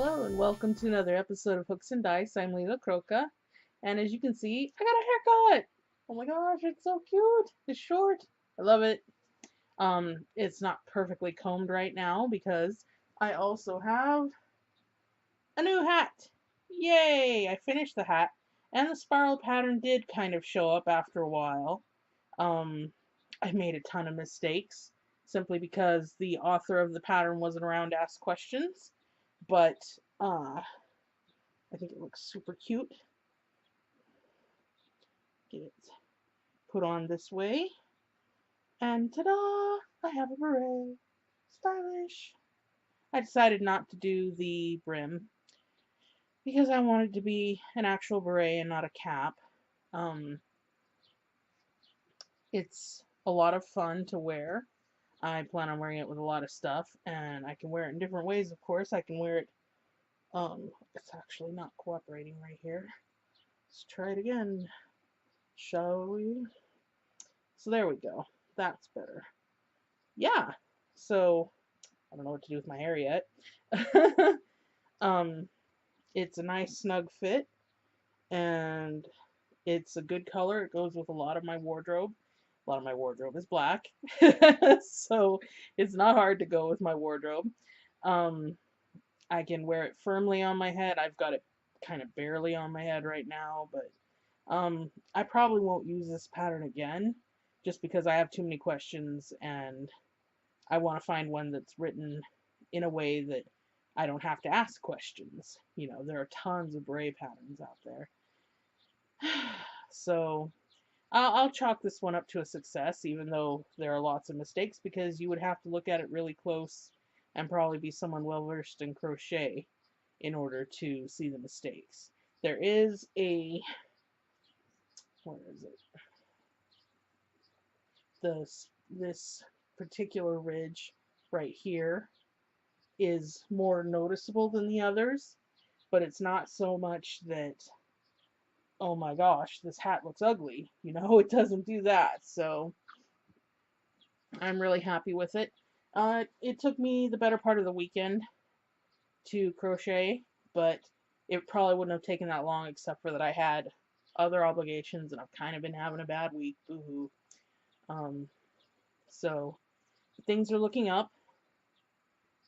Hello and welcome to another episode of Hooks and Dice. I'm Leila Croca, and as you can see, I got a haircut. Oh my gosh, it's so cute. It's short. I love it. It's not perfectly combed right now because I also have a new hat. Yay! I finished the hat, and the spiral pattern did kind of show up after a while. Um, I made a ton of mistakes simply because the author of the pattern wasn't around to ask questions, but uh I think it looks super cute. Get it put on this way. And ta-da! I have a beret. Stylish. I decided not to do the brim because I wanted to be an actual beret and not a cap. Um, it's a lot of fun to wear. I plan on wearing it with a lot of stuff, and I can wear it in different ways, of course. I can wear it, it's actually not cooperating right here. Let's try it again, shall we? So there we go. That's better. Yeah. So I don't know what to do with my hair yet. um, it's a nice snug fit and it's a good color. It goes with a lot of my wardrobe. A lot of my wardrobe is black, so it's not hard to go with my wardrobe. Um, I can wear it firmly on my head. I've got it kind of barely on my head right now, but I probably won't use this pattern again just because I have too many questions and I want to find one that's written in a way that I don't have to ask questions. You know, there are tons of beret patterns out there. So I'll chalk this one up to a success, even though there are lots of mistakes, because you would have to look at it really close and probably be someone well versed in crochet in order to see the mistakes. There is a, where is it? This particular ridge right here is more noticeable than the others, but it's not so much that, oh my gosh, this hat looks ugly. You know, it doesn't do that. So I'm really happy with it. It took me the better part of the weekend to crochet, but it probably wouldn't have taken that long except for that I had other obligations and I've kind of been having a bad week. Boo-hoo. Um, so things are looking up,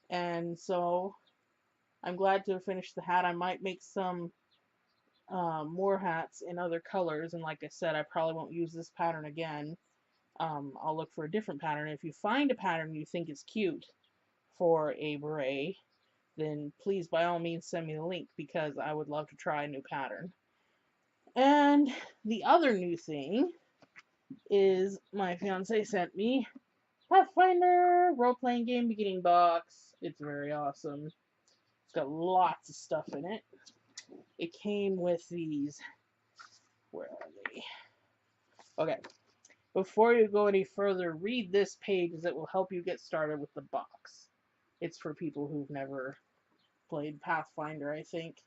and so I'm glad to have finished the hat. I might make some more hats in other colors, and like I said, I probably won't use this pattern again. I'll look for a different pattern. If you find a pattern you think is cute for a beret, then please by all means send me the link because I would love to try a new pattern. And the other new thing is my fiance sent me Pathfinder role-playing game beginning box. It's very awesome. It's got lots of stuff in it. It came with these, where are they? Okay, before you go any further, read this page as it will help you get started with the box. It's for people who've never played Pathfinder, I think.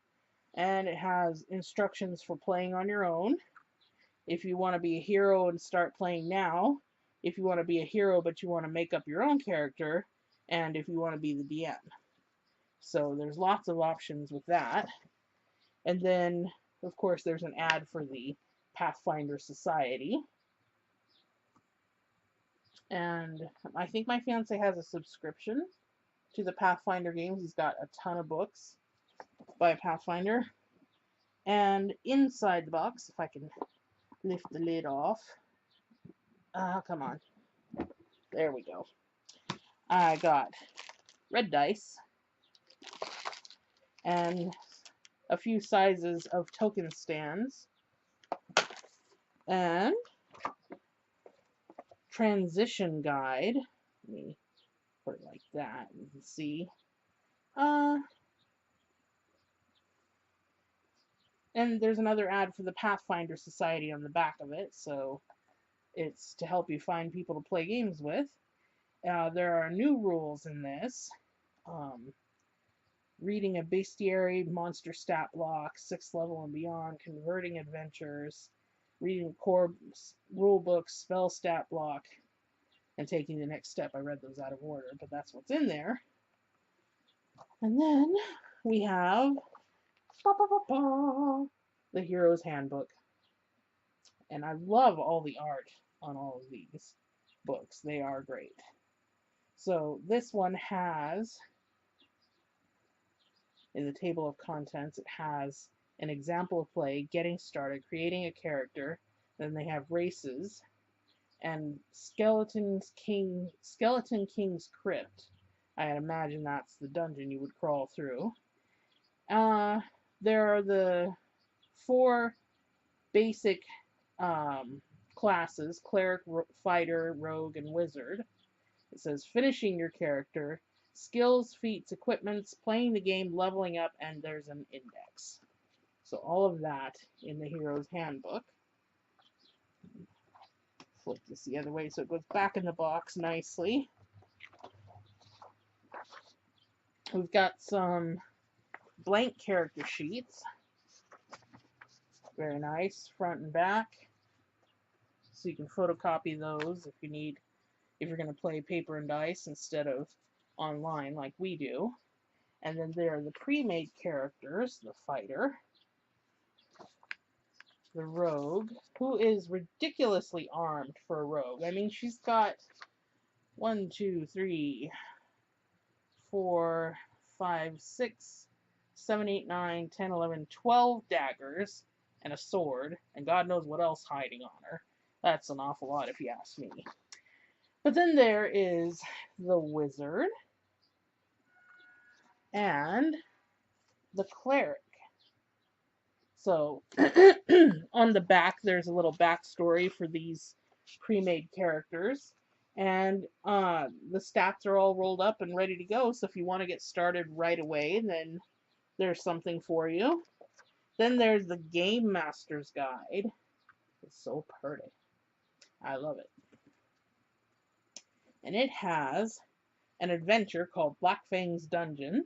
And it has instructions for playing on your own. If you want to be a hero and start playing now. If you want to be a hero but you want to make up your own character. And if you want to be the DM. So there's lots of options with that. And then, of course, there's an ad for the Pathfinder Society. And I think my fiance has a subscription to the Pathfinder games. He's got a ton of books by Pathfinder. And inside the box, if I can lift the lid off. Come on. There we go. I got red dice and a few sizes of token stands and transition guide. Let me put it like that. You can see. And there's another ad for the Pathfinder Society on the back of it, so it's to help you find people to play games with. There are new rules in this. Reading a bestiary, monster stat block, 6th level and beyond, converting adventures, reading a core rule book, spell stat block, and taking the next step. I read those out of order, but that's what's in there. And then we have the Hero's Handbook. And I love all the art on all of these books. They are great. So this one has, in the table of contents, it has an example of play, getting started, creating a character. Then they have races and Skeleton King's Crypt. I imagine that's the dungeon you would crawl through. There are the 4 basic classes: cleric, fighter, rogue, and wizard. It says finishing your character, skills, feats, equipments, playing the game, leveling up, and there's an index. So all of that in the Hero's Handbook. Flip this the other way so it goes back in the box nicely. We've got some blank character sheets. Very nice, front and back. So you can photocopy those if you're going to play paper and dice instead of online like we do. And then there are the pre-made characters: the fighter, the rogue, who is ridiculously armed for a rogue. I mean, she's got 1, 2, 3, 4, 5, 6, 7, 8, 9, 10, 11, 12 daggers and a sword, and God knows what else hiding on her. That's an awful lot if you ask me. But then there is the wizard and the cleric. So on the back, there's a little backstory for these pre-made characters. And the stats are all rolled up and ready to go. So if you want to get started right away, then there's something for you. Then there's the Game Master's Guide. It's so pretty. I love it. And it has an adventure called Black Fang's Dungeon,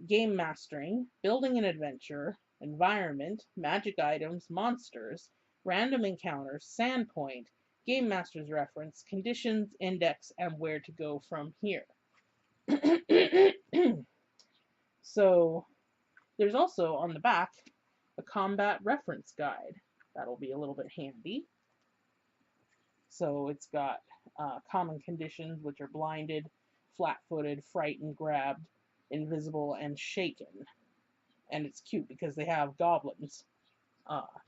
game mastering, building an adventure, environment, magic items, monsters, random encounters, sandpoint, game master's reference, conditions, index, and where to go from here. So there's also on the back a combat reference guide. That'll be a little bit handy. So it's got common conditions, which are blinded, flat-footed, frightened, grabbed, invisible, and shaken. And it's cute because they have goblins,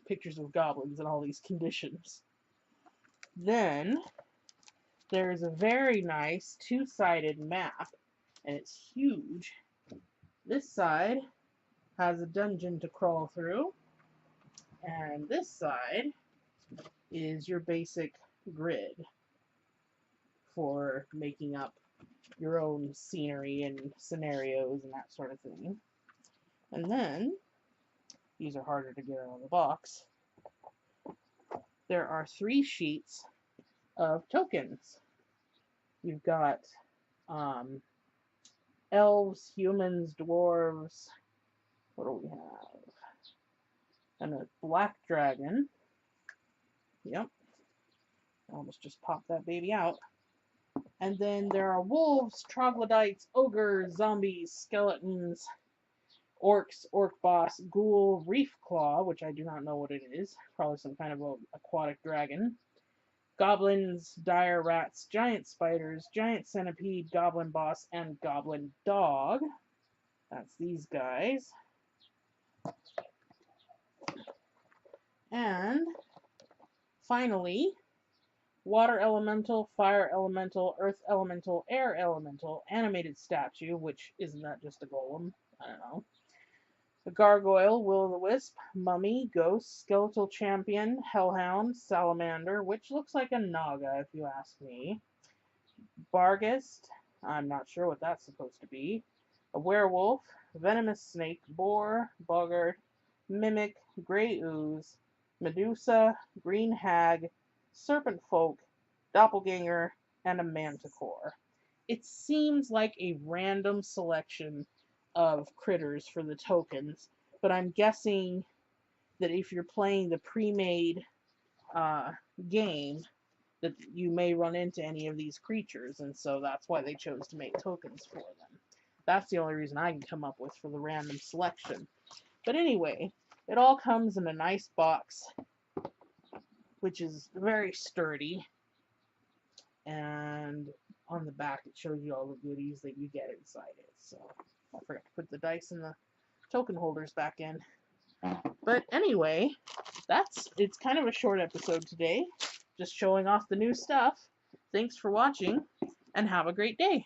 pictures of goblins and all these conditions. Then there's a very nice 2-sided map, and it's huge. This side has a dungeon to crawl through, and this side is your basic grid for making up your own scenery and scenarios and that sort of thing. And then, these are harder to get out of the box, there are 3 sheets of tokens. You've got elves, humans, dwarves, what do we have? And a black dragon. Yep. I almost just popped that baby out. And then there are wolves, troglodytes, ogres, zombies, skeletons, orcs, orc boss, ghoul, reef claw, which I do not know what it is, probably some kind of aquatic dragon, goblins, dire rats, giant spiders, giant centipede, goblin boss, and goblin dog. That's these guys. And finally, water elemental, fire elemental, earth elemental, air elemental, animated statue, which isn't that just a golem? I don't know. The gargoyle, will-o'-the-wisp, mummy, ghost, skeletal champion, hellhound, salamander, which looks like a naga if you ask me. Barghest, I'm not sure what that's supposed to be. A werewolf, venomous snake, boar, boggart, mimic, grey ooze, medusa, green hag, serpent folk, doppelganger, and a manticore. It seems like a random selection of critters for the tokens, but I'm guessing that if you're playing the pre-made game, that you may run into any of these creatures, and so that's why they chose to make tokens for them. That's the only reason I can come up with for the random selection. But anyway, it all comes in a nice box, which is very sturdy. And on the back, it shows you all the goodies that you get inside it. So I forgot to put the dice and the token holders back in. But anyway, it's kind of a short episode today, just showing off the new stuff. Thanks for watching, and have a great day.